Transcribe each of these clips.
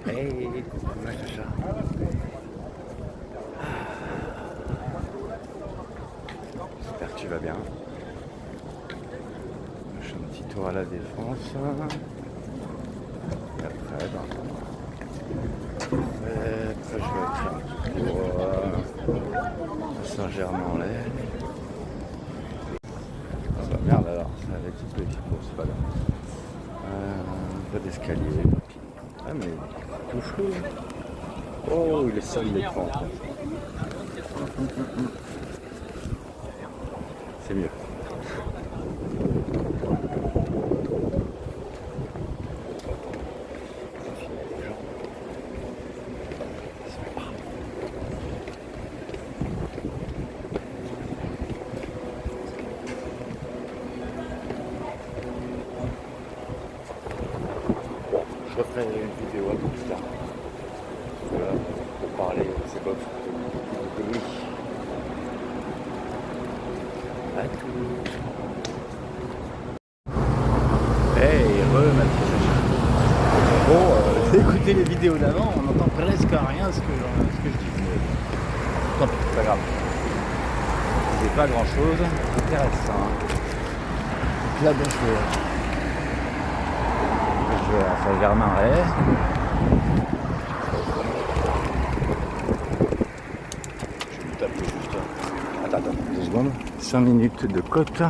Hey, coucou Natacha. J'espère que tu vas bien. Je fais un petit tour à la Défense. Et après, je vais faire un petit tour à Saint-Germain-en-Laye. Ah bah merde alors, ça va être petit peu. Bon, c'est pas grave. Pas d'escalier. Ah mais tout chaud. Oh, il est sale l'écran. C'est mieux. Je referai une vidéo un peu plus tard. Voilà, pour parler, c'est bof. Donc oui. À tout. Hey, ma petite Sacha. Bon, j'ai écouté les vidéos d'avant, on n'entend presque rien ce que je dis. Tant pis, c'est pas grave. C'est pas grand chose intéressant. Donc là, je vais à Saint-Germain-en-Laye. Je vais me taper juste. Attends, 2 secondes. 5 minutes de côte.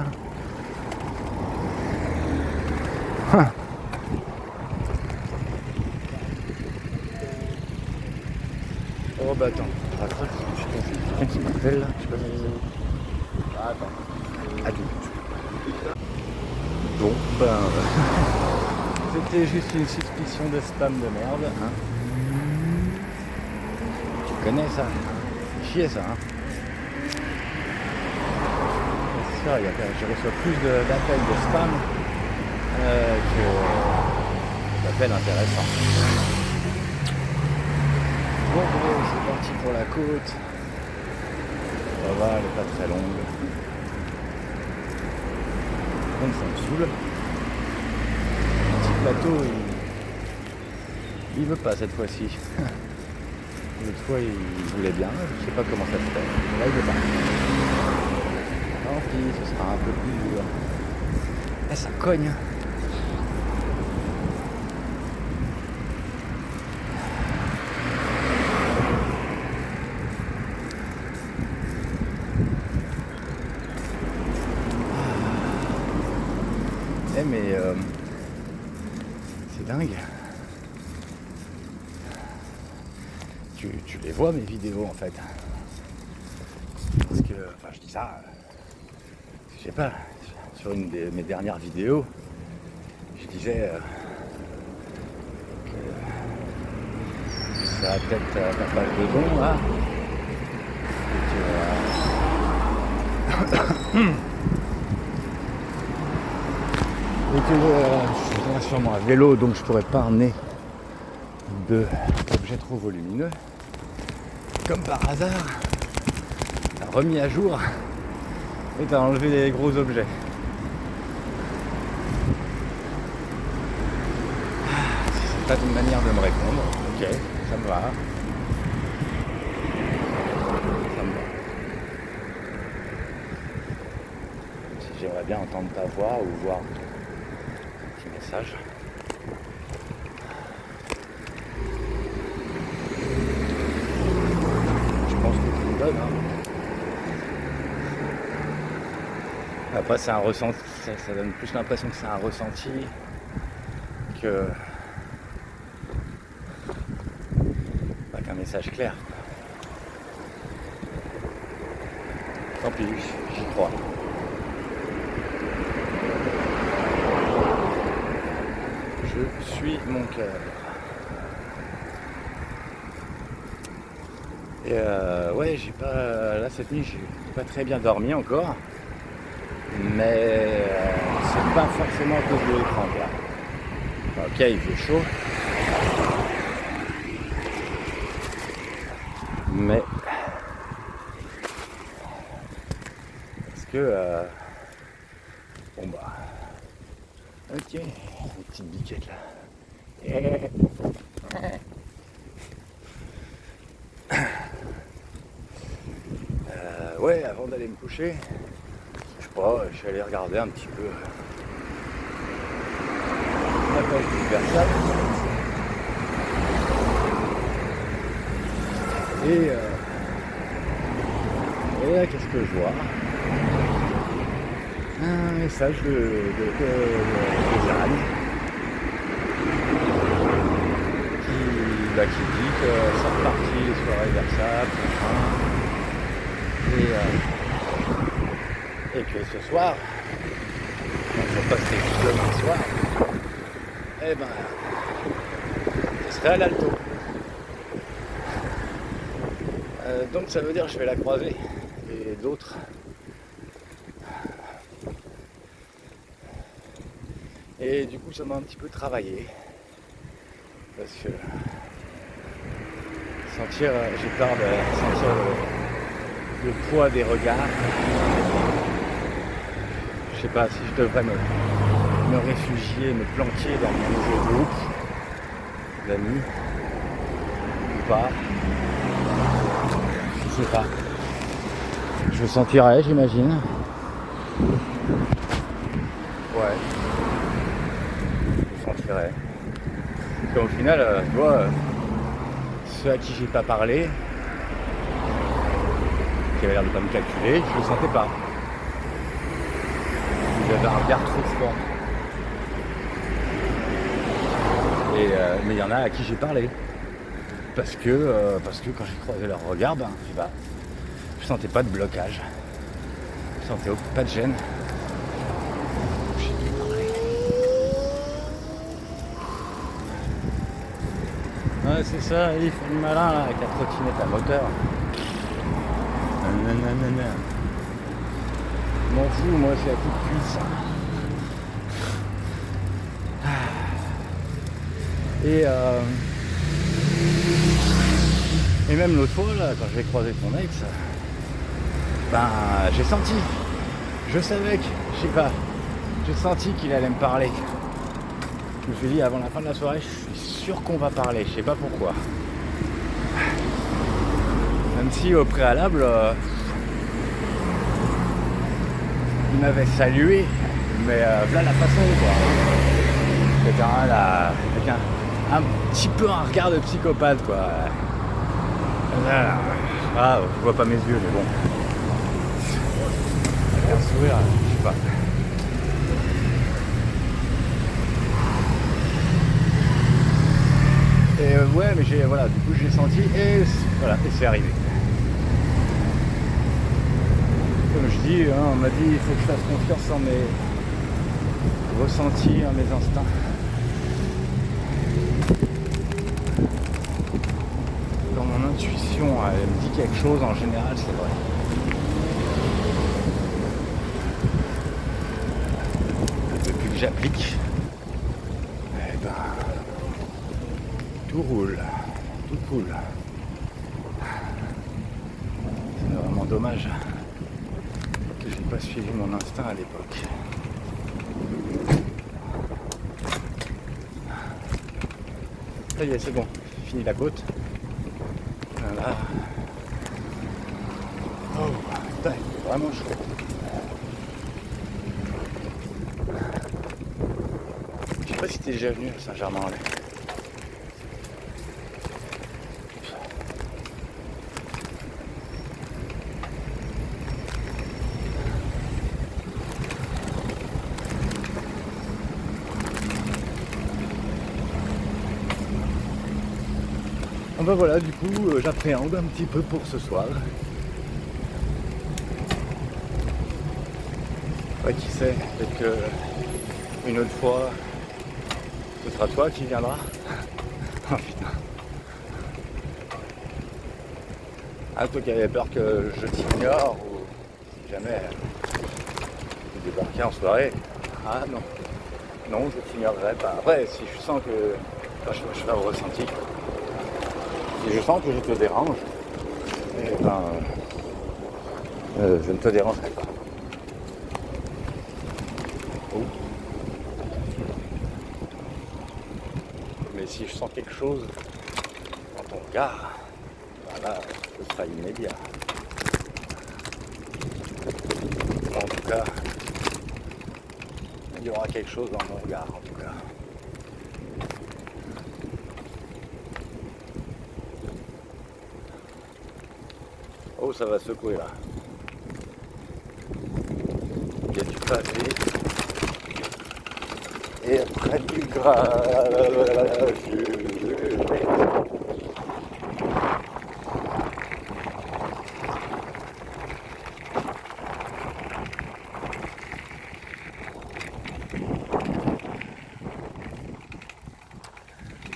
Oh bah attends, quelqu'un qui m'appelle là, je sais pas si... Ah, attends, à tout. Bon, ben... c'était juste une suspicion de spam de merde, hein. Tu connais ça, c'est chier ça, hein. C'est sûr, je reçois plus d'appels de spam que d'appels intéressants. Bon, c'est parti pour la côte. Ça va, elle n'est pas très longue. Donc ça me saoule. Un petit plateau, il veut pas cette fois-ci. L'autre fois, il voulait bien. Je sais pas comment ça se fait. Mais là, il veut pas. Tant pis, ce sera un peu plus dur. Eh, ça cogne. Mais c'est dingue. Tu les vois mes vidéos en fait. Parce que, enfin je dis ça, je sais pas, sur une de mes dernières vidéos, je disais que ça a peut-être pas mal de bon là. Et que je viens sûrement à vélo, donc je pourrais pas emmener d'objets trop volumineux. Comme par hasard, t'as remis à jour et t'as enlevé les gros objets. Si c'est pas une manière de me répondre, ok, ça me va. Ça me va. Si j'aimerais bien entendre ta voix ou voir message. Je pense que tu me donnes. Après c'est un ressenti, ça donne plus l'impression que c'est un ressenti qu'un message clair. Tant pis, j'y crois. Je suis mon cœur. Et ouais, j'ai pas. Là cette nuit, j'ai pas très bien dormi encore. Mais c'est pas forcément à cause de l'écran là. Ok, il fait chaud. Mais parce que bon bah. Ok, une petite biquette là. ouais, avant d'aller me coucher, je sais pas, je suis allé regarder un petit peu la page du Versailles. Et là, qu'est-ce que je vois? Un message de Jeanne qui dit que c'est reparti les soirées Versailles, et que ce soir, quand ça passerait juste demain soir, eh ben, ce serait à l'Alto. Donc ça veut dire que je vais la croiser, et d'autres. Et du coup ça m'a un petit peu travaillé, parce que j'ai peur de sentir le poids des regards. Je sais pas si je devrais me réfugier, me planquer dans mon nouveau groupe d'amis ou pas. Je sais pas. Je le sentirai, j'imagine. Ouais. Je le sentirai. Au final, tu vois, ceux à qui j'ai pas parlé, qui avaient l'air de pas me calculer, je le sentais pas. Ils avaient un regard trop froid. Mais il y en a à qui j'ai parlé. Parce que quand j'ai croisé leur regard, je sentais pas de blocage. Je sentais pas de gêne. J'ai pu parler. Ouais, c'est ça, il fait le malin là, avec la trottinette à moteur. Nanana. M'en fous, moi c'est à coup de cuisse. Et même l'autre fois là, quand j'ai croisé ton ex, j'ai senti, je savais que, je sais pas, j'ai senti qu'il allait me parler. Je me suis dit avant la fin de la soirée, je suis sûr qu'on va parler, je sais pas pourquoi. Même si au préalable, il m'avait salué, mais voilà la façon quoi. Avec un petit peu un regard de psychopathe quoi. Ah, je vois pas mes yeux mais bon. Avec un sourire, je sais pas. Et ouais mais du coup j'ai senti et voilà, et c'est arrivé. Comme je dis, on m'a dit il faut que je fasse confiance en mes ressentis, en mes instincts. Quand mon intuition elle me dit quelque chose, en général c'est vrai. Depuis que j'applique, tout roule, tout cool. C'est vraiment dommage que je n'ai pas suivi mon instinct à l'époque. Ça y est, c'est bon, j'ai fini la côte. Voilà. Oh, putain, il fait vraiment chaud. Je sais pas si t'es déjà venu à Saint-Germain-en-Laye. Voilà, du coup, j'appréhende un petit peu pour ce soir. Ouais, qui sait, peut-être que une autre fois, ce sera toi qui viendras. Oh putain. Ah, toi qui avais peur que je t'ignore ou si jamais tu débarquais en soirée. Ah non. Non, je t'ignorerai pas. Après, si je sens que... je fais au ressenti. Si je sens que je te dérange, je ne te dérangerai pas. Oh. Mais si je sens quelque chose dans ton regard, ce sera immédiat. cas, il y aura quelque chose dans mon regard en tout cas. Oh, ça va secouer là. Il y a du pavé. Et après du gras.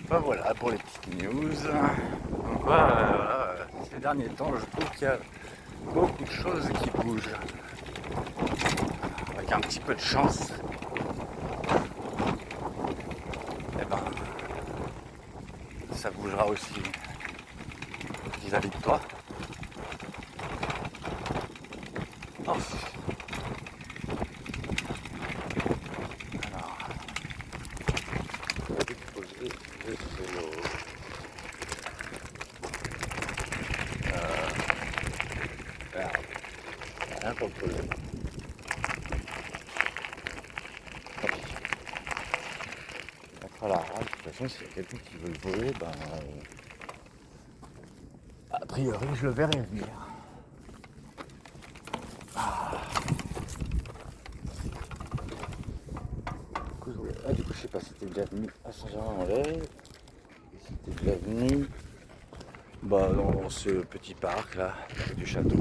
Ben voilà pour les petites news. Donc voilà, ces derniers temps, je trouve qu'il y a beaucoup de choses qui bougent. Avec un petit peu de chance, eh ben, ça bougera aussi vis-à-vis de toi. Oh. Alors, on va déposer le vélo. Merde, rien pour le poser. Mettre la rage, de toute façon, s'il y a quelqu'un qui veut le voler, ben, a priori, je le verrai venir. Du coup, je sais pas si t'es déjà venu à Saint-Germain-en-Laye, si t'es déjà venu dans ce petit parc là, près du château.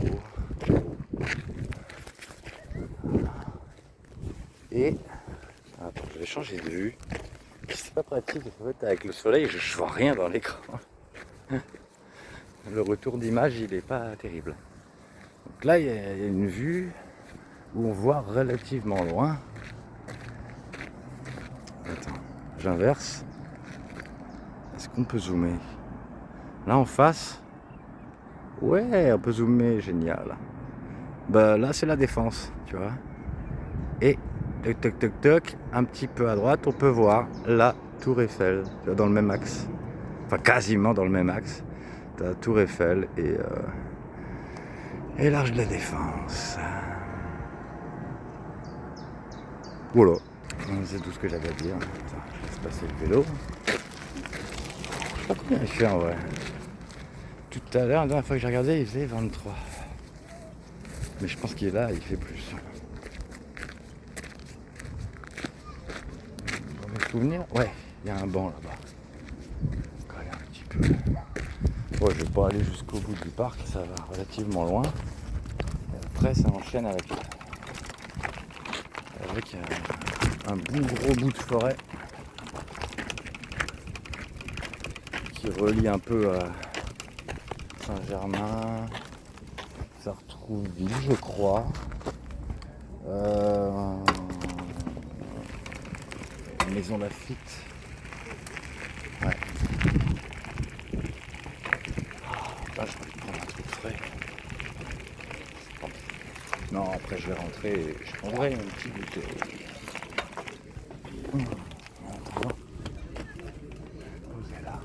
Et attends, je vais changer de vue. C'est pas pratique, en fait, avec le soleil, je vois rien dans l'écran. Le retour d'image, il est pas terrible. Donc là, il y a une vue où on voit relativement loin. Attends, j'inverse. Est-ce qu'on peut zoomer? Là en face, ouais, on peut zoomer, génial. Bah là, c'est la Défense, tu vois. Et toc toc toc toc, un petit peu à droite, on peut voir la Tour Eiffel, tu vois, dans le même axe. Enfin, quasiment dans le même axe. T'as la Tour Eiffel et l'Arche de la Défense. Voilà, c'est tout ce que j'avais à dire. Attends, je laisse passer le vélo. Je sais pas combien il fait en vrai. Tout à l'heure, la dernière fois que j'ai regardé, il faisait 23. Mais je pense qu'il est là, il fait plus. Dans mes souvenirs, ouais, il y a un banc là-bas. Coller un petit peu. Bon, je vais pas aller jusqu'au bout du parc, ça va relativement loin. Et après, ça enchaîne avec un gros bout de forêt qui relie un peu à Saint-Germain, Sartrouville, je crois. Maison Lafitte. Ouais. Là, je vais prendre un truc frais. Non, après je vais rentrer et je prendrai une petite bouteille. Posez là.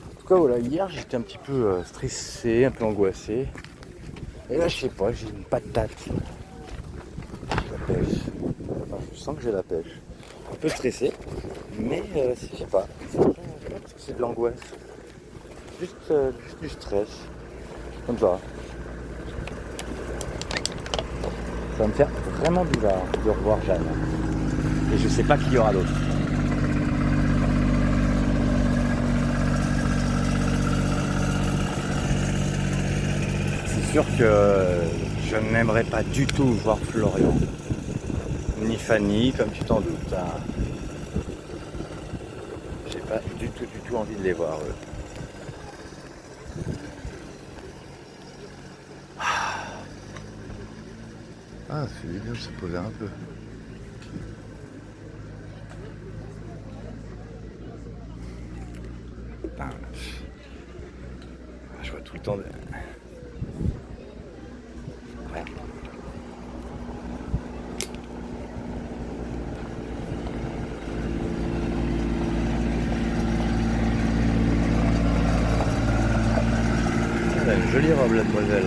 En tout cas, voilà, hier j'étais un petit peu stressé, un peu angoissé. Et là, je sais pas, j'ai une patate. J'ai la pêche. Enfin, je sens que j'ai la pêche. Un peu stressé, mais je sais pas. C'est de l'angoisse. Juste du stress. Comme ça. Ça va me faire vraiment bizarre de revoir Jeanne. Et je sais pas qui y aura d'autre. C'est sûr que je n'aimerais pas du tout voir Florian. Ni Fanny, comme tu t'en doutes. Hein. J'ai pas du tout envie de les voir, eux. Ah, c'est bien de se poser un peu. Putain, je vois tout le temps de... Rien. Jolie robe, la demoiselle.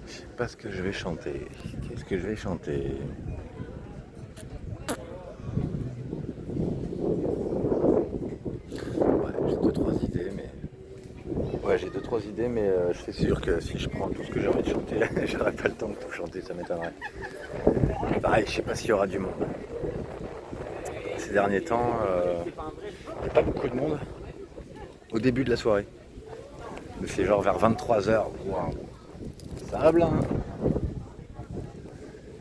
Je sais pas ce que je vais chanter. Qu'est-ce que je vais chanter? Ouais, j'ai deux trois idées, mais je suis sûr que si je prends tout ce que j'ai envie de chanter, j'aurai pas le temps de tout chanter, ça m'étonnerait. Pareil, je sais pas s'il y aura du monde. Ces derniers temps, il n'y a pas beaucoup de monde au début de la soirée. Mais c'est genre vers 23h. Waouh, ça va plein.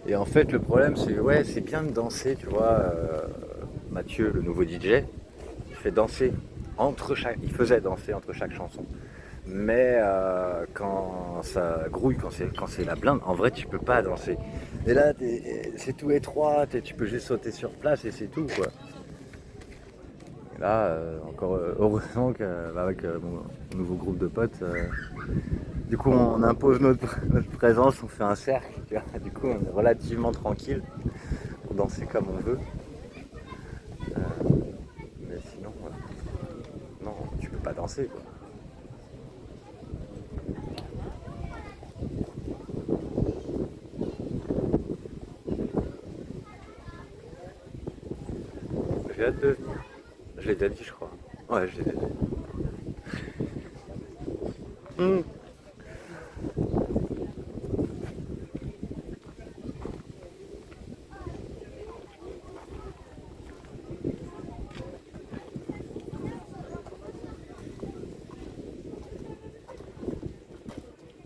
Et en fait, le problème, c'est ouais, c'est bien de danser, tu vois. Mathieu, le nouveau DJ, il fait danser il faisait danser entre chaque chanson. Mais quand ça grouille, quand c'est la blinde, en vrai, tu peux pas danser. Et là, c'est tout étroit, tu peux juste sauter sur place et c'est tout, quoi. Et là, encore heureusement qu'avec mon nouveau groupe de potes, du coup, on impose notre présence, on fait un cercle, tu vois. Du coup, on est relativement tranquille pour danser comme on veut. Mais sinon, non, tu peux pas danser, quoi. J'ai hâte de venir. Je l'ai déjà dit, je crois. Ouais, je l'ai déjà dit. Hmm.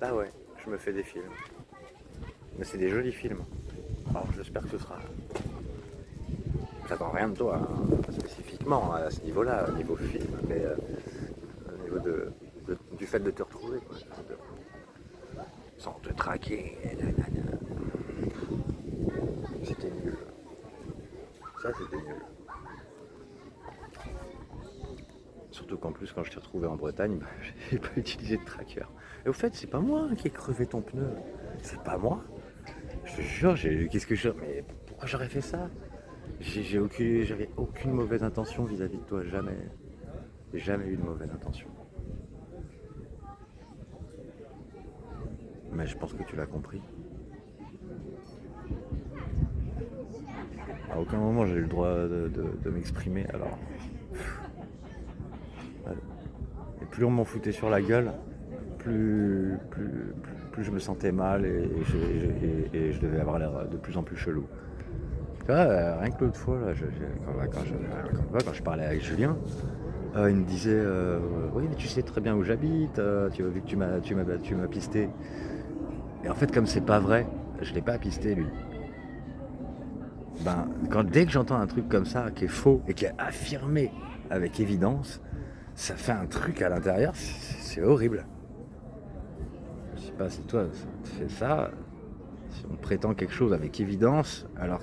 Ah ouais, je me fais des films. Mais c'est des jolis films. Alors j'espère que ce sera. J'attends rien de toi, hein, spécifiquement à ce niveau-là, au niveau film, mais au niveau du fait de te retrouver, quoi. Sans te traquer. C'était nul. Ça, c'était nul. Surtout qu'en plus, quand je t'ai retrouvé en Bretagne, bah, j'ai pas utilisé de tracker. Et au fait, c'est pas moi qui ai crevé ton pneu. C'est pas moi. Je te jure, qu'est-ce que je. Mais pourquoi j'aurais fait ça? J'avais aucune mauvaise intention vis-à-vis de toi, jamais. J'ai jamais eu de mauvaise intention. Mais je pense que tu l'as compris. À aucun moment j'ai eu le droit de m'exprimer, alors. Et plus on m'en foutait sur la gueule, plus je me sentais mal et je devais avoir l'air de plus en plus chelou. Tu vois, rien que l'autre fois, là, quand je parlais avec Julien, il me disait oui, mais tu sais très bien où j'habite, tu as vu que tu m'as pisté. Et en fait, comme c'est pas vrai, je l'ai pas pisté lui. Ben, dès que j'entends un truc comme ça qui est faux et qui est affirmé avec évidence, ça fait un truc à l'intérieur, c'est horrible. Je sais pas si toi ça te fait ça, si on prétend quelque chose avec évidence alors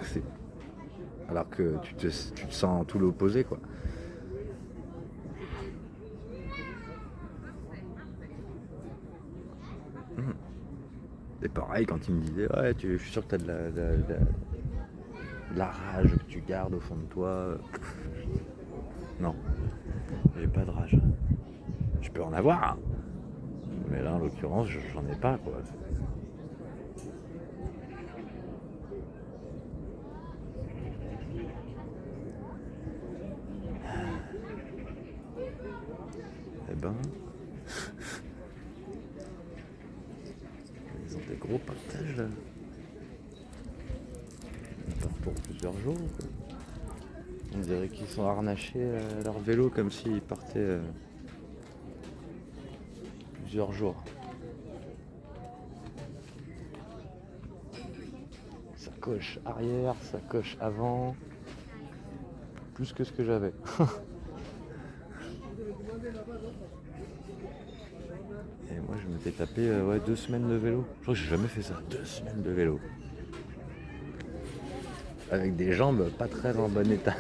que tu te sens tout l'opposé, quoi. Et pareil quand il me disait ouais, je suis sûr que t'as de la rage que tu gardes au fond de toi. Non, j'ai pas de rage. Je peux en avoir, hein. Mais là en l'occurrence j'en ai pas, quoi. Eh ben, ils ont des gros partages là. Ils partent pour plusieurs jours, quoi. On dirait qu'ils sont harnachés à leur vélo comme s'ils partaient plusieurs jours. Sacoche arrière, sacoche avant, plus que ce que j'avais. Et moi je m'étais tapé 2 semaines de vélo. Je crois que j'ai jamais fait ça. 2 semaines de vélo. avec des jambes pas très en bon état.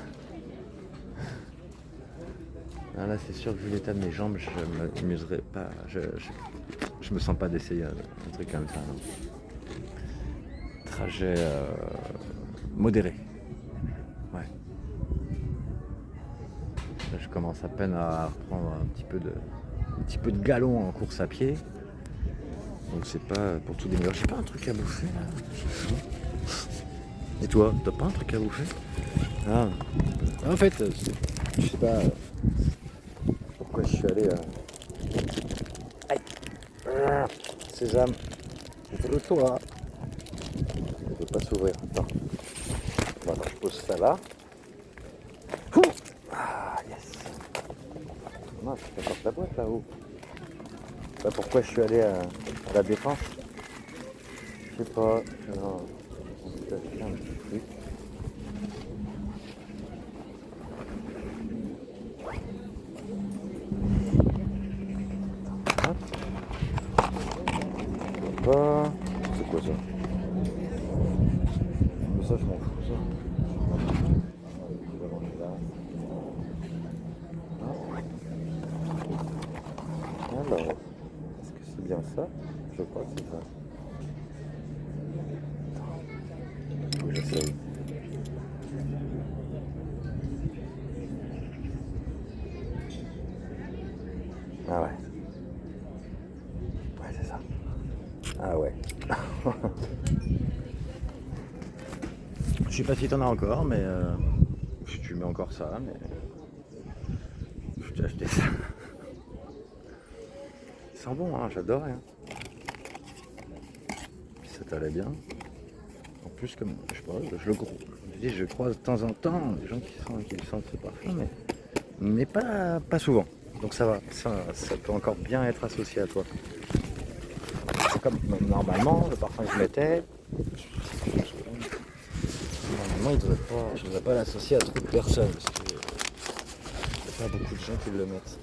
Ah, là c'est sûr que vu l'état de mes jambes, je m'amuserais pas. Je me sens pas d'essayer un truc comme ça. Non. Trajet modéré. Ouais. Là, je commence à peine à reprendre un petit peu de galon en course à pied. Donc c'est pas pour tout dénigrer. J'ai pas un truc à bouffer là. Et toi, t'as pas un truc à bouffer? Ah. En fait, je sais pas pourquoi je suis allé. Aïe. Sésame. Ouvre-le toi. Il ne peut pas s'ouvrir. Attends. Voilà, je pose ça là. Ah yes. Non, je porte la boîte là-haut. Je sais pas pourquoi je suis allé à la Défense. Je sais pas. Non. On peut acheter un petit truc. Hop. C'est quoi ça? Mais ça je m'en fous ça. Alors, est-ce que c'est bien ça? Je crois que c'est ça. Faut que j'essaye. Ah ouais. Ouais, c'est ça. Ah ouais. Je sais pas si t'en as encore, mais si tu mets encore ça, mais je t'ai acheté ça. Il sent bon, hein, j'adore. Hein. Ça t'allait bien. En plus, comme je sais pas, je croise de temps en temps des gens qui sentent ce parfum, mais pas souvent. Donc ça va, ça peut encore bien être associé à toi. C'est comme normalement le parfum que je mettais. Normalement, je ne devrais pas l'associer à trop de personnes parce qu'il n'y a pas beaucoup de gens qui le mettent.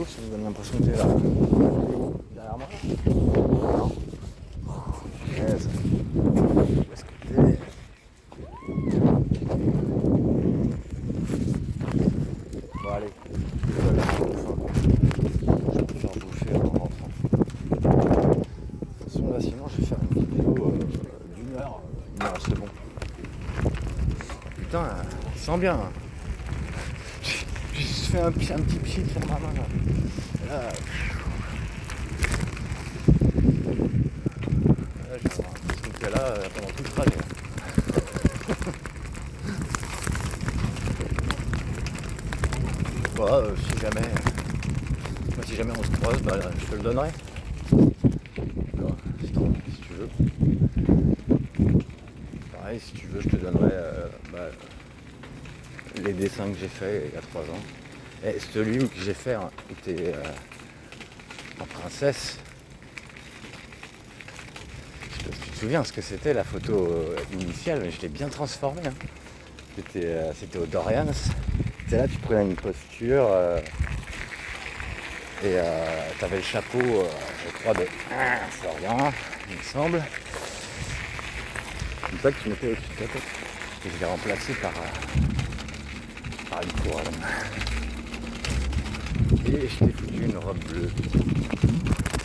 Ça me donne l'impression que t'es là. Derrière moi? Non. Yes. Où est-ce que t'es? Bon allez, je vais faire bouffer en rentrant. De toute façon là sinon je vais faire une vidéo d'une heure. Non c'est bon. Putain, il sent bien. J'ai juste fait un petit pchit sur ma main là. Là, je vais avoir l'impression que t'es là pendant tout le trajet. Bah, si jamais on se croise, bah, je te le donnerai. Si tu veux. Pareil, si tu veux, je te donnerai les dessins que j'ai fait il y a 3 ans. Et celui que j'ai fait était en princesse. Je sais pas si tu te souviens ce que c'était la photo initiale, mais je l'ai bien transformé. Hein. C'était au Dorians. C'était là, tu prenais une posture et tu avais le chapeau, je crois, de Florian, il me semble. C'est ça que tu mettais au-dessus de ta tête. Et je l'ai remplacé par une couronne. Et je t'ai foutu une robe bleue.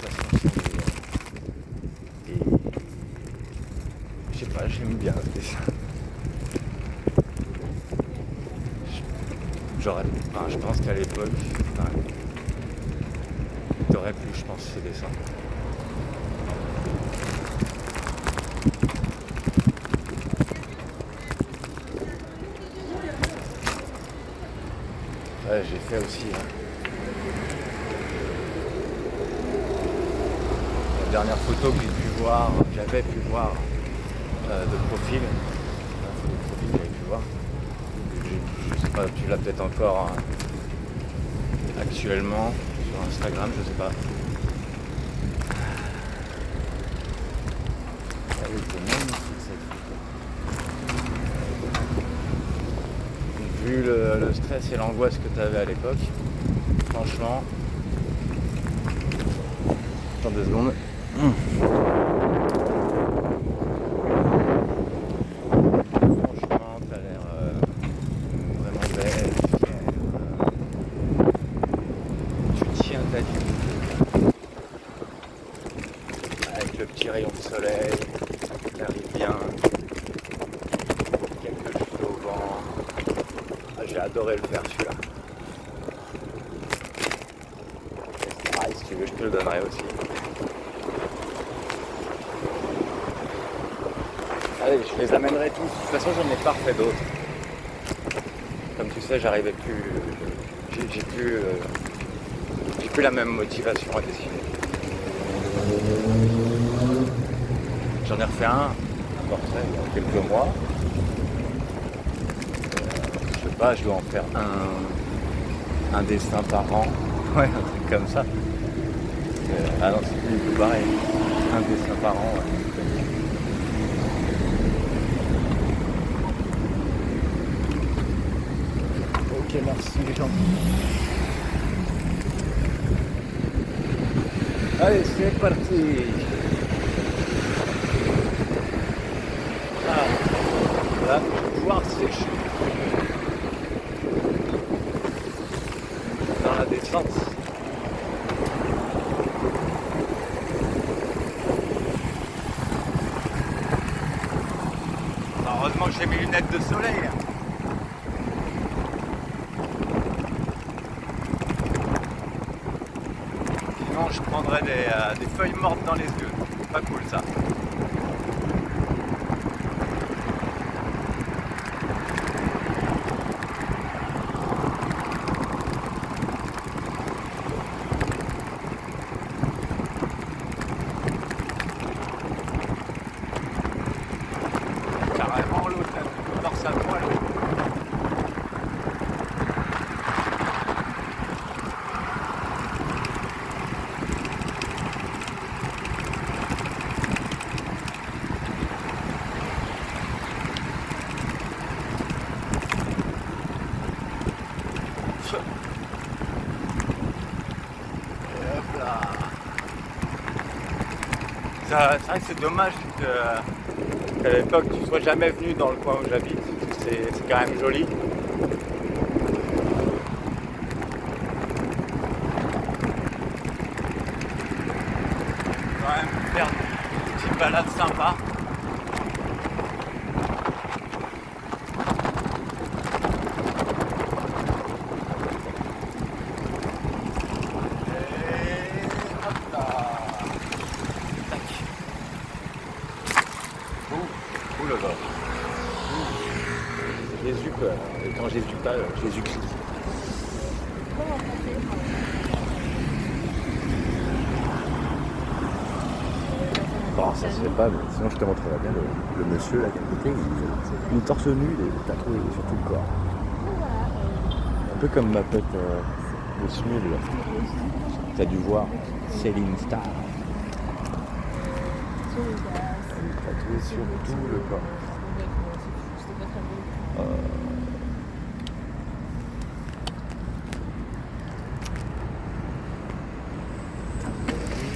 Ça, et je sais pas, j'aime bien ce dessin. Je pense qu'à l'époque, t'aurais pu, je pense, ce dessin. Ouais, j'ai fait aussi. Hein. La dernière photo que j'avais pu voir de profil, la photo de profil que j'avais pu voir. Je sais pas, tu l'as peut-être encore actuellement sur Instagram, je sais pas. Ah oui, c'est magnifique cette photo. Vu le stress et l'angoisse que tu avais à l'époque, franchement. Attends 2 secondes. Franchement, t'as l'air vraiment belle, fière. Tu tiens ta vie. Avec le petit rayon de soleil, t'arrives bien. Quelques cheveux au vent. Ah, j'ai adoré le faire celui-là. Et si tu veux, je te le donnerai aussi. Allez, je les amènerai tous. De toute façon, j'en ai pas refait d'autres. Comme tu sais, j'arrivais plus. J'ai plus la même motivation à dessiner. J'en ai refait un portrait il y a quelques mois. Je sais pas, je dois en faire un dessin par an. Ouais, un truc comme ça. Ah non, c'est plus du tout pareil. Un dessin par an, ouais. Ok, merci les gens. Allez, c'est parti. Ah, là, je vais pouvoir sécher. Dans la descente. Heureusement que j'ai mes lunettes de soleil. Sinon, je prendrais des feuilles mortes dans les yeux. Pas cool ça. Carrément l'autre là, dans sa poêle. C'est vrai que c'est dommage qu'à l'époque tu sois jamais venu dans le coin où j'habite. C'est quand même joli. Quand même faire une petite balade sympa. Le bas. Jésus quoi. Quand Jésus pas, Jésus-Christ. Bon, ça se fait pas, mais sinon je te montrerai bien le monsieur là qui est à côté, il est torse nu, il est tatoué sur tout le corps. Un peu comme ma pote le Smul là. T'as dû voir Céline Star. Tatoué sur tout le corps.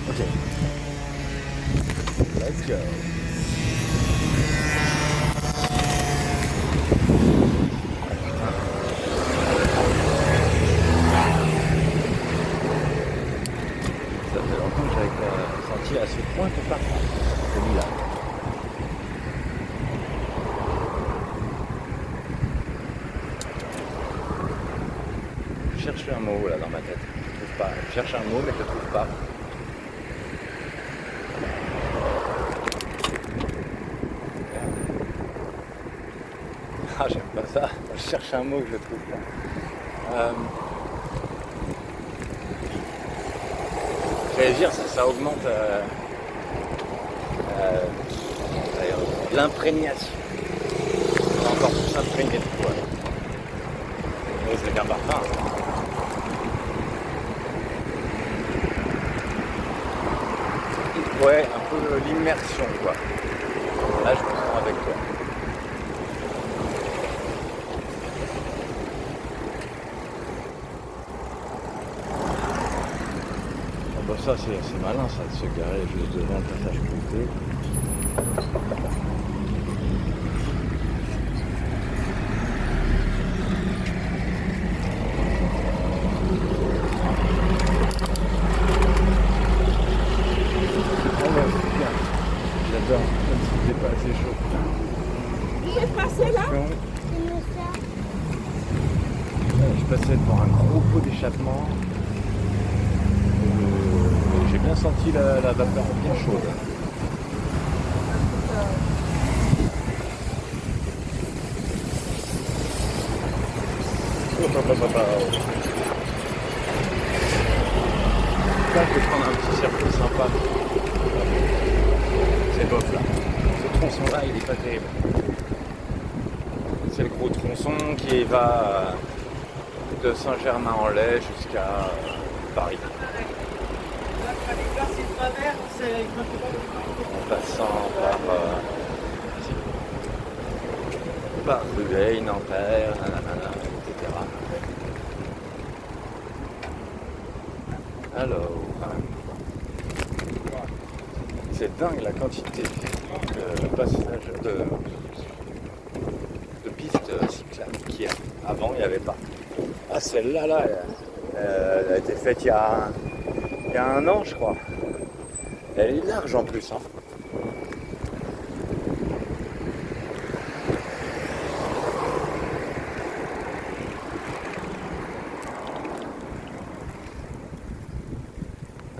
Ok. Let's go. Ça fait longtemps que j'avais pas senti à ce point que parfois. Celui-là. Je cherche un mot là dans ma tête. Je trouve pas. Je cherche un mot mais je le trouve pas. Ah j'aime pas ça. Je cherche un mot que je trouve pas. J'allais dire ça augmente l'imprégnation. On va encore plus imprégné de quoi. Mais c'est bien parfum. Ouais, un peu l'immersion quoi. Là je me sens avec toi. Bon, ça c'est malin ça de se garer juste devant le passage clouté. Ah ouais, c'est bien. J'adore, même si c'est pas assez chaud. Vous êtes passé là? Je passais devant un gros pot d'échappement. J'ai bien senti la vapeur bien chaude. Là, je vais prendre un petit circuit sympa. C'est bof là. Ce tronçon là, il est pas terrible. C'est le gros tronçon qui va de Saint-Germain-en-Laye jusqu'à Paris. En passant par Rueil, Nanterre, nanana, etc. Alors, c'est dingue la quantité de passages de pistes cyclables qu'il y a. Avant, il n'y avait pas. Ah, celle-là, là, elle a été faite il y a un an, je crois. Elle est large en plus, hein.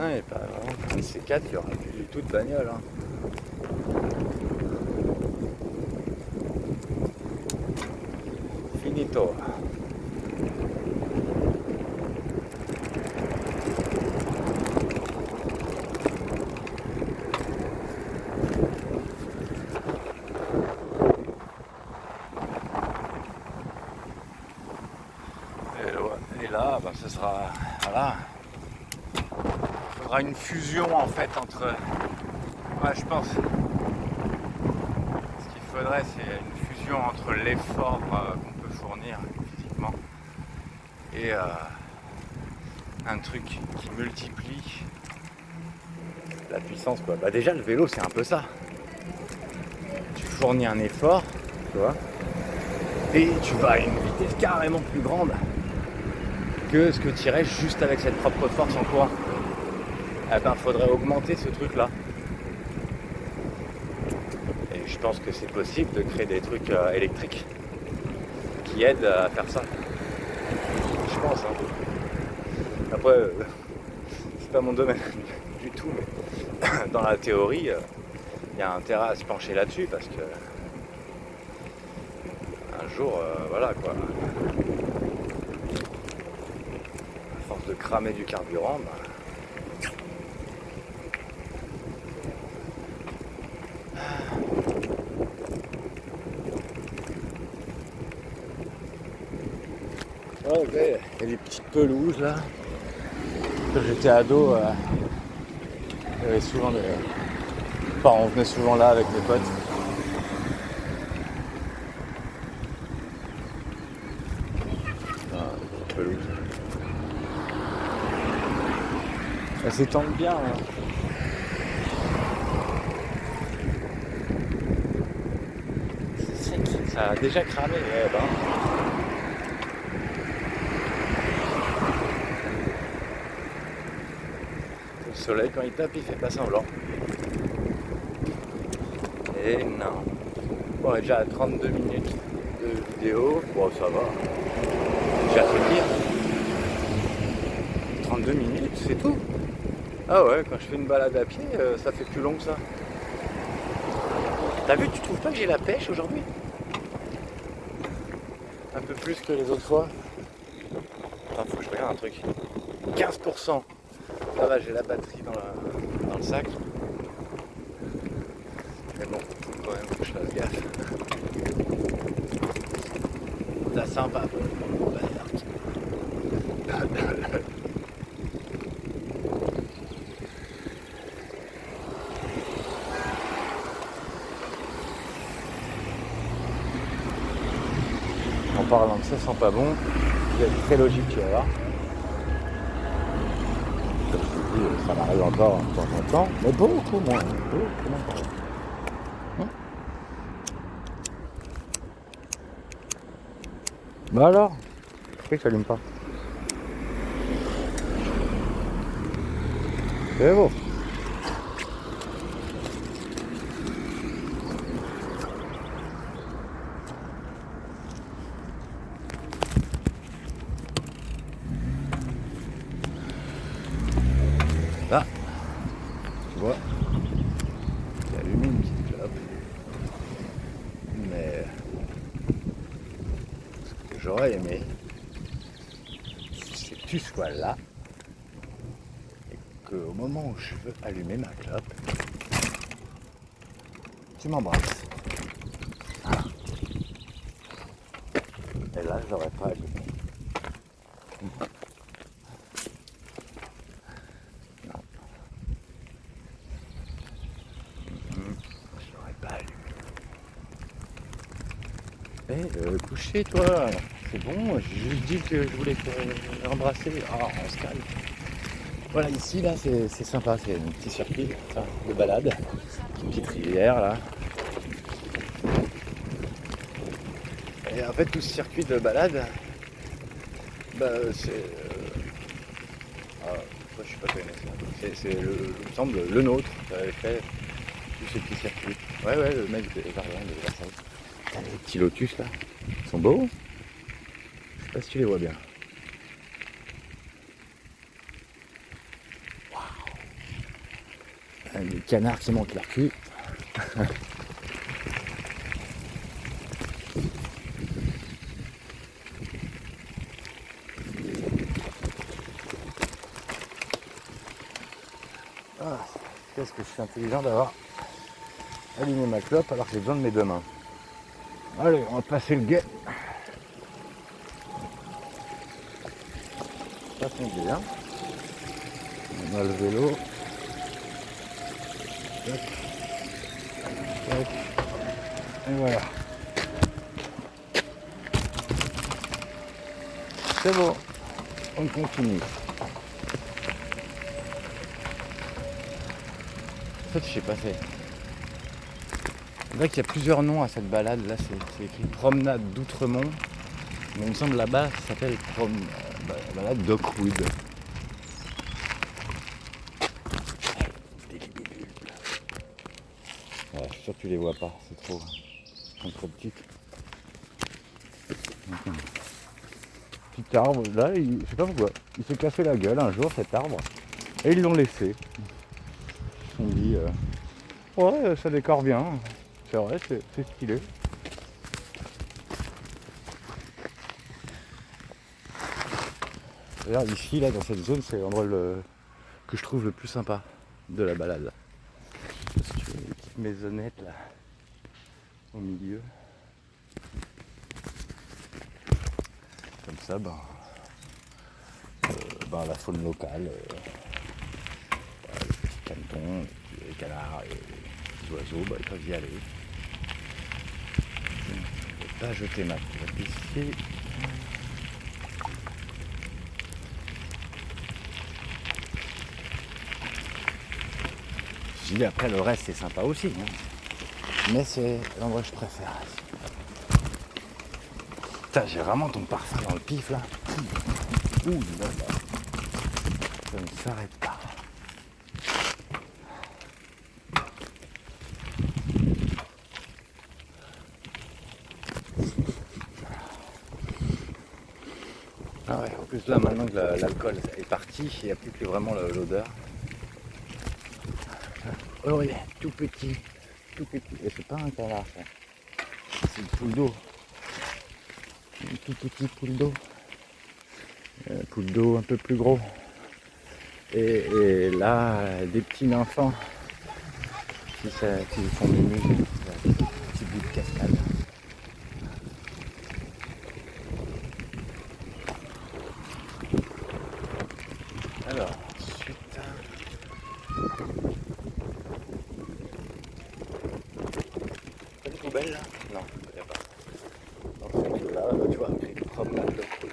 Ah, et pas vraiment. Un de ces quatre, il y aura plus du tout de bagnole, hein. Finito. Et là, ben, ce sera, voilà, il faudra une fusion en fait entre, je pense, ce qu'il faudrait, c'est une fusion entre l'effort qu'on peut fournir physiquement et un truc qui multiplie la puissance, quoi. Bah déjà le vélo c'est un peu ça. Tu fournis un effort, tu vois, et tu vas à une vitesse carrément plus grande que ce que tu irais juste avec cette propre force en courant. Eh ben faudrait augmenter ce truc là. Et je pense que c'est possible de créer des trucs électriques qui aident à faire ça. Je pense, hein. Après, c'est pas mon domaine du tout, mais dans la théorie, il y a intérêt à se pencher là-dessus parce que un jour, voilà quoi. À force de cramer du carburant, ouais, il y a des petites pelouses là. Quand j'étais ado, il y avait souvent des... Enfin, on venait souvent là avec mes potes. Des pelouses. Elles s'étendent bien. Hein. C'est sec, ça a déjà cramé. Ouais, ben. Le soleil, quand il tape, il fait pas semblant. Et non. Bon, on est déjà à 32 minutes de vidéo. Bon, ça va. J'ai assez de dire. 32 minutes, c'est tout. Ah ouais, quand je fais une balade à pied, ça fait plus long que ça. T'as vu, tu trouves pas que j'ai la pêche aujourd'hui? Un peu plus que les autres fois. Attends, faut que je regarde un truc. 15%. Ça va, j'ai la batterie dans le sac. Mais bon, faut quand même que je fasse gaffe. C'est sympa. En parlant de ça sent pas bon, c'est très logique, tu vas voir. dit, ça m'arrive encore de temps en temps, mais beaucoup moins. Hein. Bah alors, pourquoi tu allumes pas? C'est bon. Là, tu vois, j'ai allumé une petite clope. Mais ce que j'aurais aimé, c'est que tu sois là et qu'au moment où je veux allumer ma clope, tu m'embrasses. Et là, j'aurais pas allumé. Non. Je l'aurais pas allumé. Coucher toi, c'est bon, j'ai juste dit que je voulais te embrasser. Ah, on se calme. Voilà, ici, là, c'est sympa, c'est un petit circuit de balade, une petite rivière, là. Et en fait, tout ce circuit de balade, bah, c'est... je suis pas connaisseur. C'est il me semble, le nôtre qui avait fait tous ces petits circuits. Ouais, le mec des jardins de Versailles. Putain, les petits lotus, là, ils sont beaux. Je sais pas si tu les vois bien. Des canards qui montent leur cul. Ah, qu'est-ce que je suis intelligent d'avoir allumé ma clope alors que j'ai besoin de mes deux mains. Allez, on va passer le guet. Passons le guet, hein. On a le vélo. Tac. Tac. Et voilà. C'est bon. On continue. En fait, je sais pas, c'est vrai qu'il y a plusieurs noms à cette balade. Là, c'est écrit promenade d'Outremont. Mais il me semble là-bas, ça s'appelle balade d'Oakwood. Ouais, je suis sûr que tu les vois pas, c'est trop. Elles sont trop petites. Petit arbre, là, je sais pas pourquoi. Il s'est cassé la gueule un jour cet arbre. Et ils l'ont laissé. Ils se sont dit ouais, ça décore bien. C'est vrai, c'est stylé. D'ailleurs ici, là, dans cette zone, c'est l'endroit que je trouve le plus sympa de la balade. Parce que les petites maisonnettes là au milieu. Comme ça, la faune locale, les petits canetons, les canards et les oiseaux, ils peuvent y aller. Je ne vais pas jeter ma clope ici. Je dis après le reste c'est sympa aussi, hein. Mais c'est l'endroit que je préfère. Putain, j'ai vraiment ton parfum dans le pif là. Ouh là là. Ça ne s'arrête pas. Ah ouais, en plus là maintenant que l'alcool est parti, il n'y a plus que vraiment l'odeur. Oh il est tout petit. Et c'est pas un canard ça. C'est une poule d'eau. Un tout petit poule d'eau. Poule d'eau un peu plus gros. Et là, des petits enfants qui font des musiques. Petit bout de cascade. Alors, ensuite. Pas de poubelle là? Non, il n'y a pas. Ensuite là, tu vois, avec une promenade de poule.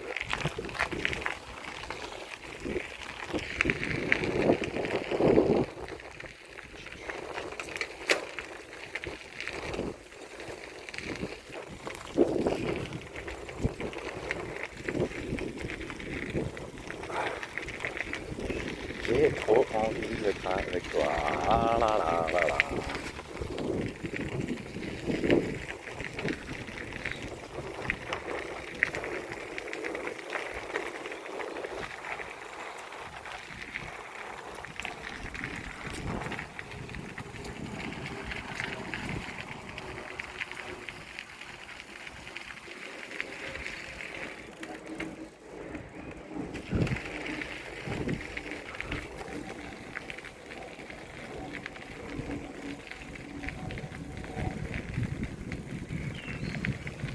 J'ai trop envie d'être avec toi. Ah là là là là.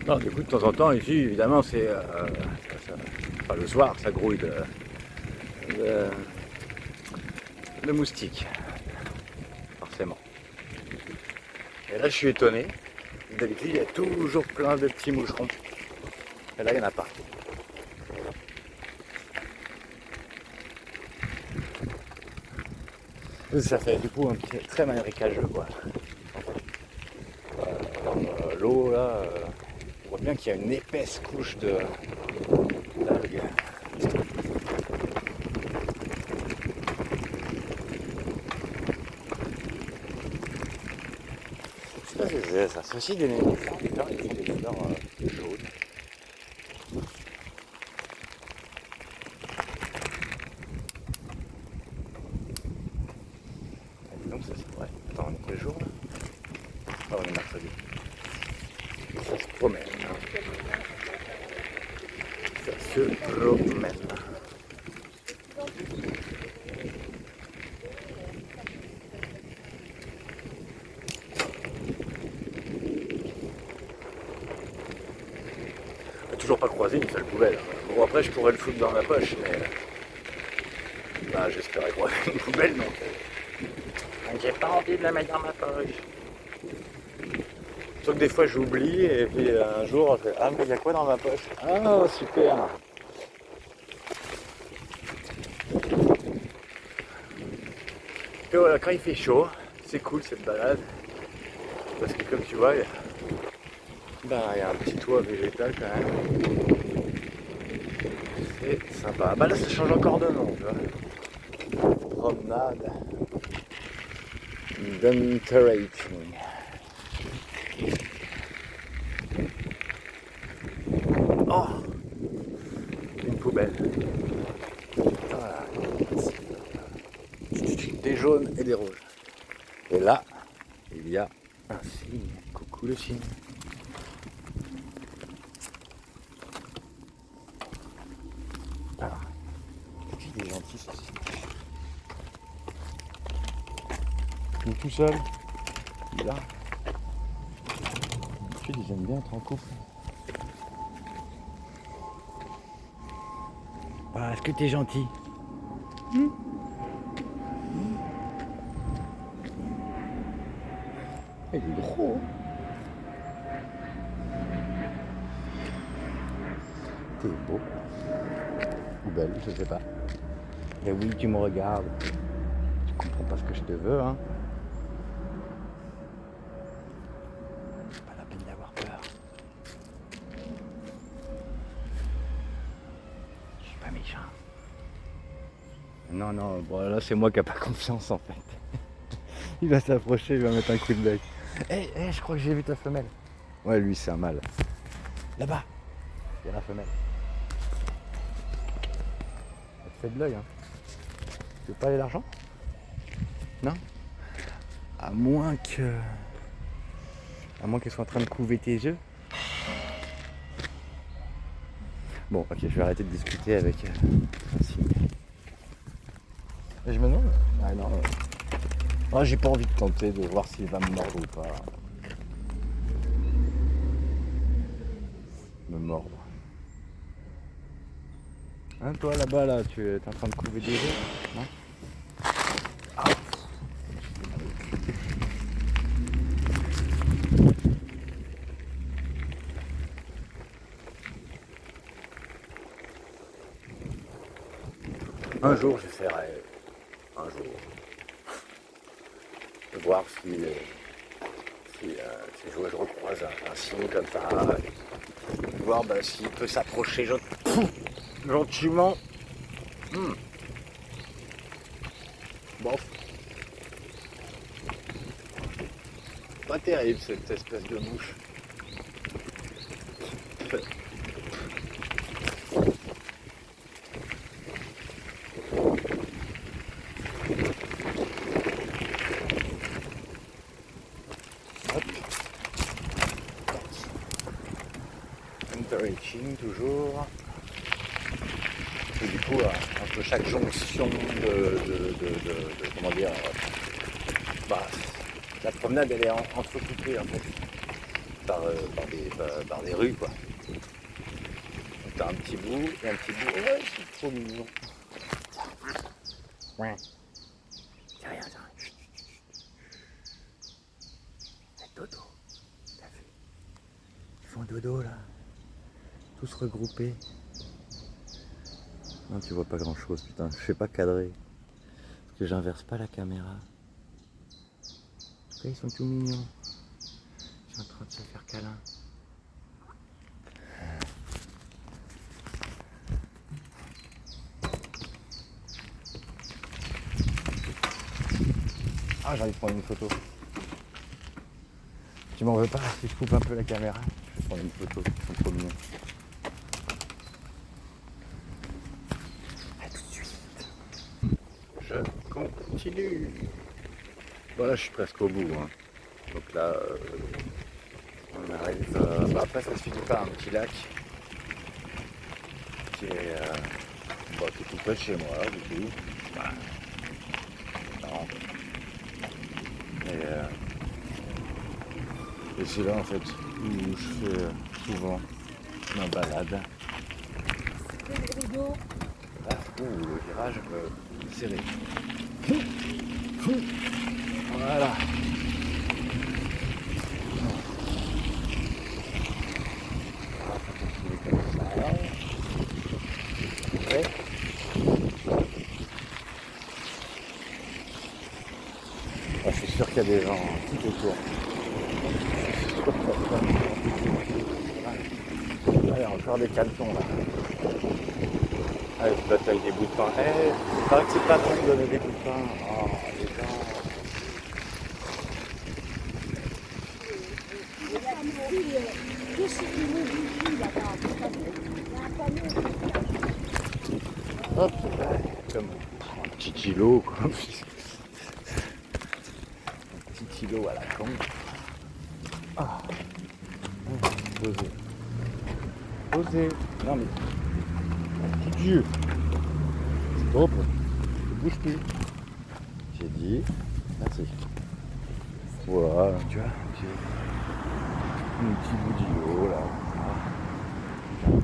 Non, du coup, de temps en temps, ici, évidemment, c'est enfin, le soir, ça grouille de moustiques, forcément. Et là, je suis étonné. D'habitude, il y a toujours plein de petits moucherons. Et là, il n'y en a pas. Ça fait du coup un très marécageux, quoi. L'eau, là, on voit bien qu'il y a une épaisse couche d'algues. Je sais pas ce que c'est ça. C'est aussi des nénuphars, des fleurs jaunes. Ah, dis donc, ça c'est vrai. Attends, on est quel jour là? Ah, on est mercredi. Ça se promène. Ça se promène. Toujours pas croisé une seule poubelle. Bon, après je pourrais le foutre dans ma poche, mais bah, j'espérais croiser une poubelle, donc j'ai pas envie de la mettre dans ma poche. Sauf que des fois j'oublie et puis un jour je fais ah mais il y a quoi dans ma poche? Ah super. Et voilà, quand il fait chaud, c'est cool cette balade parce que comme tu vois, il y a un petit toit végétal quand même. C'est sympa. Bah là ça change encore de nom, tu vois. Promenade Dunterrating. Oh, une poubelle. Voilà. Des jaunes et des rouges. Et là, il y a un cygne. Coucou le cygne. Alors, il est gentil ce cygne. Il est tout seul. Il est là. D'habitude, ils aiment bien être en couple. Ah, est-ce que t'es gentil? Il est gros. T'es beau. Ou belle, je sais pas. Et oui, tu me regardes. Tu comprends pas ce que je te veux, hein. Pas la peine d'avoir peur. Je suis pas méchant. Non, non, bon là c'est moi qui n'ai pas confiance en fait. Il va s'approcher, il va mettre un coup de bec. Eh, je crois que j'ai vu ta femelle. Ouais, lui c'est un mâle. Là-bas, il y a la femelle. Elle te fait de l'œil, hein. Tu veux pas aller l'argent? Non? À moins qu'elle soit en train de couver tes yeux. Bon, ok, je vais arrêter de discuter avec Francine. Et je me demande... Ah non, ah, j'ai pas envie de tenter de voir s'il va me mordre ou pas. Me mordre. Hein, toi là-bas, là, tu es en train de couver des œufs, non? Ah. Un jour, j'essaierai, un jour, de voir si je recroise un signe comme ça, de voir s'il peut s'approcher gentiment. Bon, pas terrible cette espèce de mouche. Hop. Encouraging toujours. Et du coup, un peu chaque jonction de comment dire, la promenade elle est entrecoupée en fait par des rues quoi. Donc t'as un petit bout et un petit bout. Ouais, c'est trop mignon. Ouais. C'est rien, ça. Chut, chut, chut. C'est dodo. T'as vu? Ils font dodo là. Tous regroupés. Non, tu vois pas grand chose, putain. Je fais pas cadrer. Parce que j'inverse pas la caméra. En tout cas, ils sont tout mignons. Ils sont en train de se faire câlin. Ah, j'ai envie de prendre une photo. Tu m'en veux pas si je coupe un peu la caméra? Je vais prendre une photo, ils sont trop mignons. A tout de suite. Je continue. Voilà, je suis presque au bout. Hein. Donc là, on arrive. Après, ça se finit par un petit lac qui est, qui est tout près de chez moi, du coup. Voilà. Non. Et c'est là en fait où je fais souvent ma balade. Là, le virage serré. Voilà. On va continuer comme ça. Ouais. Ah, je suis sûr qu'il y a des gens tout autour. Allez, encore des cantons là. Allez, je bataille des bouts de pain. Il paraît que c'est pas bon de donner des bouts de pain. Oh, les gens. Hop, comme un petit îlot quoi. Un petit îlot à la con. Ah. Posez. Posez. Non mais. Petit Dieu. Stop. Ne bouge plus. J'ai dit. Merci. Voilà, tu vois. Un petit bout d'îlot là.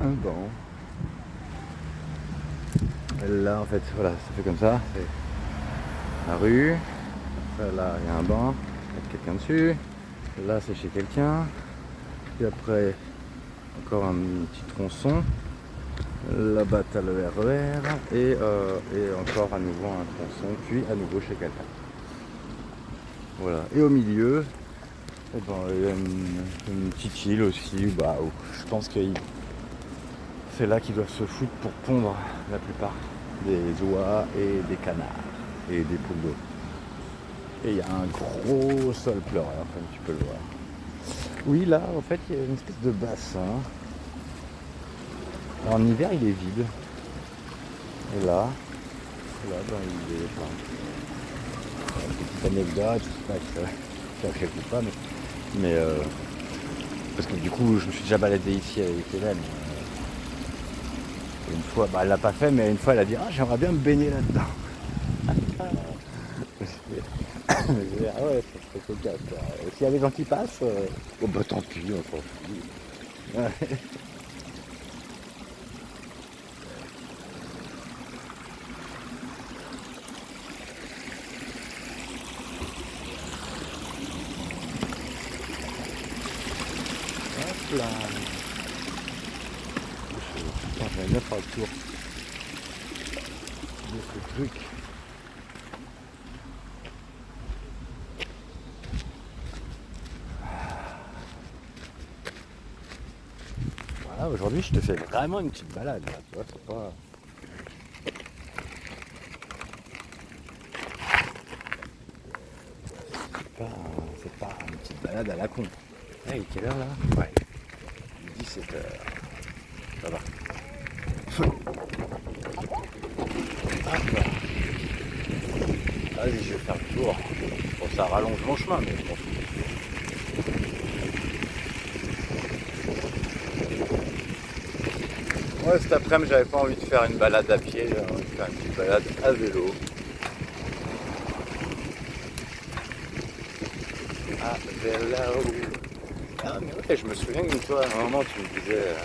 Un banc. Et là en fait, voilà, ça fait comme ça. C'est la rue. Après, là, il y a un banc. Il y a quelqu'un dessus. Là, c'est chez quelqu'un. Puis après, encore un petit tronçon. Là-bas, t'as le RER. Et encore à nouveau un tronçon. Puis à nouveau chez quelqu'un. Voilà. Et au milieu, eh ben, il y a une petite île aussi. Bah, où je pense que c'est là qu'ils doivent se foutre pour pondre la plupart des oies et des canards et des poules d'eau. Et il y a un gros sol pleureur, comme tu peux le voir. Oui, là, en fait, il y a une espèce de bassin. Alors, en hiver, il est vide. Et là, ben, il est... Enfin, petite anecdote, je sais pas si ça fait ou pas, mais parce que du coup, je me suis déjà baladé ici avec Hélène. Une fois, elle l'a pas fait, mais une fois, elle a dit « Ah, j'aimerais bien me baigner là-dedans. » Ah ouais, c'est trop cocasse. S'il y a des gens qui passent, oh bah tant pis, on s'en fout. Ouais. Hop là. Putain, je vais bien faire le tour de ce truc. Aujourd'hui, je te fais vraiment une petite balade, là, tu vois, c'est pas... balade à la con. Hey, quelle heure là? Ouais. 17h. Ça va. Ah, bah. Vas-y, je vais faire le tour. Bon, ça rallonge mon chemin, mais bon. Ouais, cet après-midi, j'avais pas envie de faire une balade à pied, j'avais envie de faire une petite balade à vélo. À vélo. Ah, mais ouais, je me souviens que toi, à un moment, tu me disais,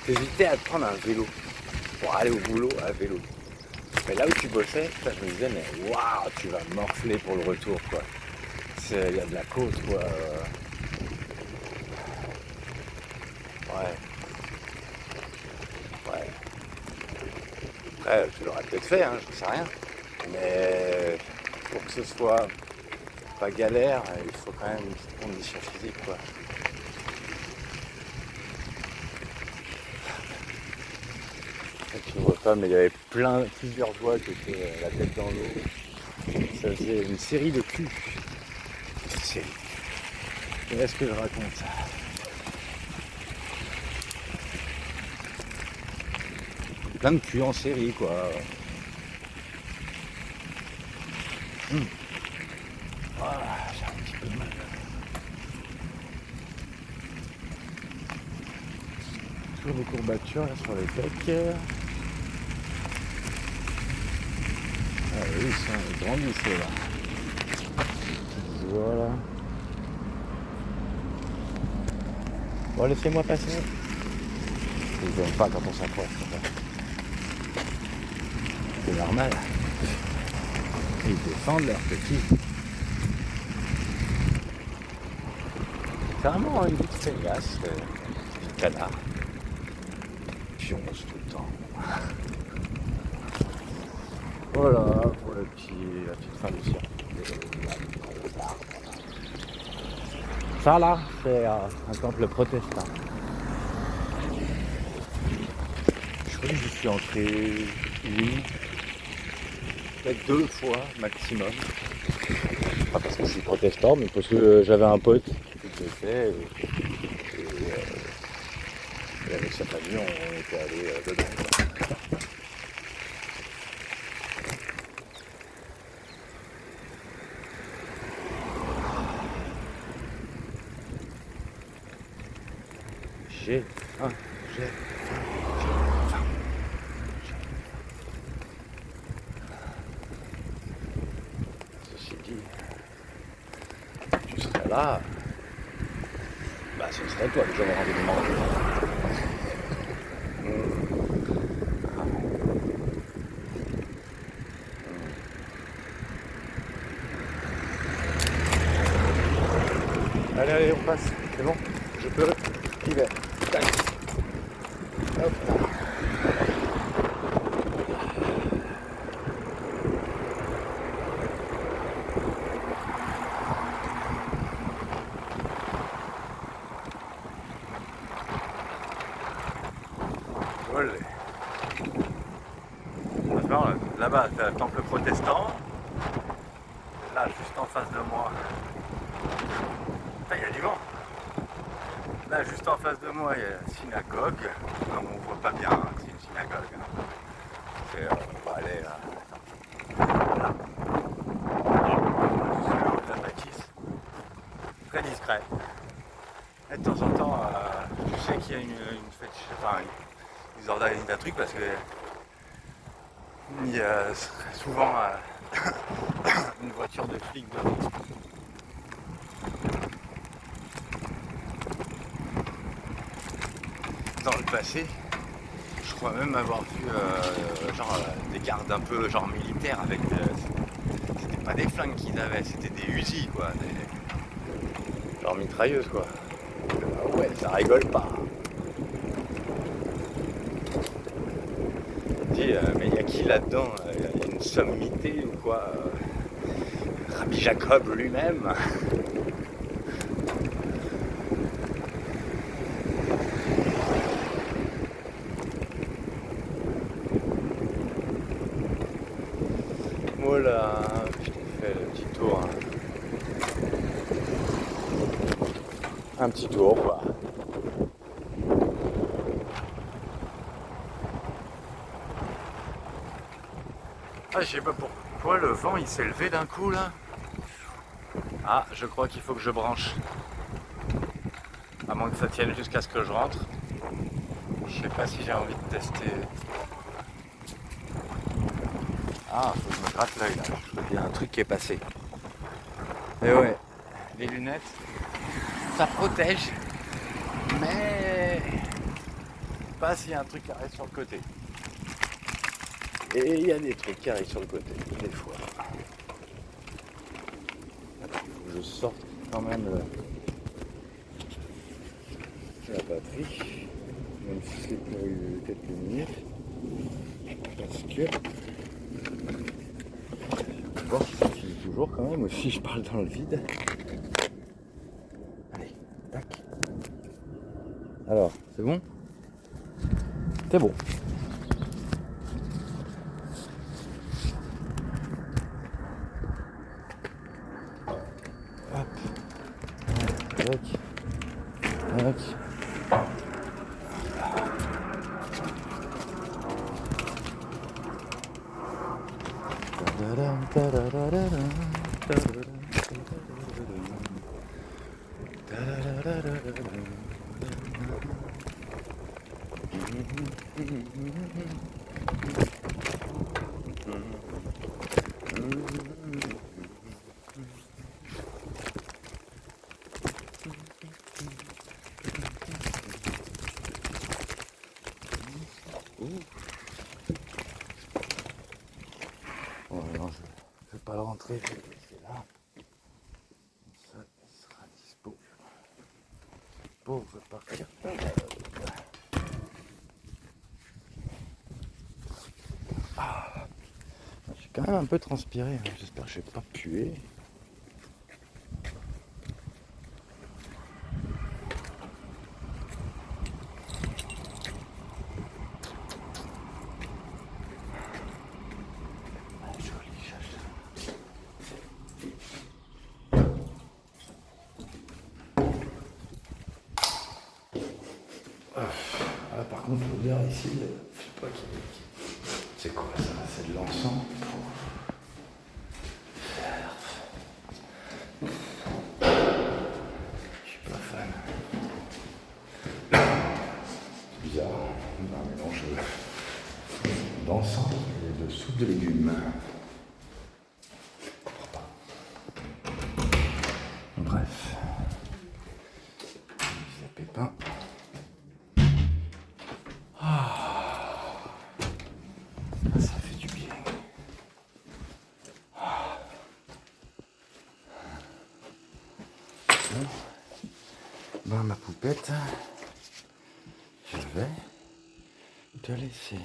t'hésitais à te prendre un vélo pour aller au boulot à vélo. Mais là où tu bossais, putain, je me disais, mais waouh, tu vas morfler pour le retour, quoi. Il y a de la côte, quoi. Ouais. Ouais. Après, tu l'aurais peut-être fait, hein, je sais rien. Mais pour que ce soit pas galère, il faut quand même une petite condition physique, quoi. Et tu ne vois pas, mais il y avait plusieurs voies qui étaient la tête dans l'eau. Ça faisait une série de culs. Une série. Qu'est-ce que je raconte ça? Plein de culs en série, quoi. Voilà, j'ai un petit peu de mal. Toujours des courbatures là, sur les pecs. Ah oui, ils sont grandissés là. Voilà. Bon, laissez-moi passer. Ils n'aiment pas quand on s'approche. C'est normal. Ils défendent leurs petits. C'est vraiment une petite feignasse, petit canard. Pionce tout le temps. Voilà pour la petite fin du cirque. Ça là, c'est un temple protestant. Je crois que j'y suis entré une, peut-être 2 fois maximum. Pas parce que je suis protestant, mais parce que j'avais un pote qui le fait. Et avec sa famille, on était allé dedans. J'ai faim. Ceci dit, tu serais là, bah ce serait toi que j'aurais envie de manger. Allez, on passe, c'est bon, je peux, j'y vais. Hop là. Olé. Là-bas, c'est un temple protestant. Là, juste en face de moi. Il y a du vent. Là, juste en face de moi, il y a la synagogue. Non, on voit pas bien, hein, c'est une synagogue. Et, on va aller là. Voilà. C'est le haut de la bâtisse. Très discret. Et de temps en temps, je sais qu'il y a une fête, enfin, ils organisent un truc parce que il y a souvent une voiture de flic devant. Dans le passé, je crois même avoir vu des gardes un peu genre militaires avec c'était pas des flingues qu'ils avaient, c'était des Uzi quoi, genre mitrailleuses quoi. Ah ouais, ça rigole pas. Dis, mais il y a qui là-dedans? Il y a une sommité ou quoi? Rabbi Jacob lui-même. Voilà, je t'ai fait le petit tour. Un petit tour, quoi. Ah, je sais pas pourquoi le vent il s'est levé d'un coup là. Ah, je crois qu'il faut que je branche. À moins que ça tienne jusqu'à ce que je rentre. Je sais pas si j'ai envie de tester. Ah, faut que je me gratte l'œil là. Je crois qu'il y a un truc qui est passé. Et ouais, les lunettes, ça protège, mais pas s'il y a un truc qui arrive sur le côté. Et il y a des trucs qui arrivent sur le côté, des fois. Il faut que je sorte quand même la batterie, même si c'est pour quelques minutes. Parce que bon, je continue toujours quand même, aussi je parle dans le vide. Allez, tac. Alors, c'est bon? C'est bon. Hop. Tac. Tac. Oh non, je vais pas le rentrer, je vais le laisser là. Ça sera dispo pour repartir. Ah, j'ai quand même un peu transpiré, hein. J'espère que je vais pas puer. Ah, par contre, l'odeur ici, je sais pas c'est quoi ça? C'est de l'encens. Je suis pas fan. C'est bizarre, un mélange d'encens et de soupe de légumes. Bref. Les pépins. Ça fait du bien. Bon. Ben, ma poupette, je vais te laisser.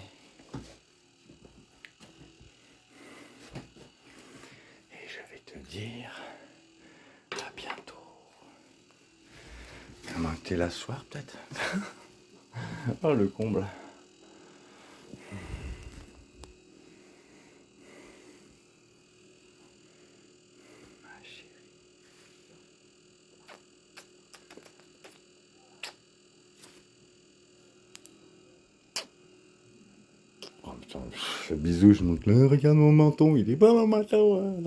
Et je vais te dire à bientôt. À moins que t'aies la soirée peut-être. Oh le comble. Oh putain, je fais bisous, je montre là, regarde mon menton, il est pas mon menton.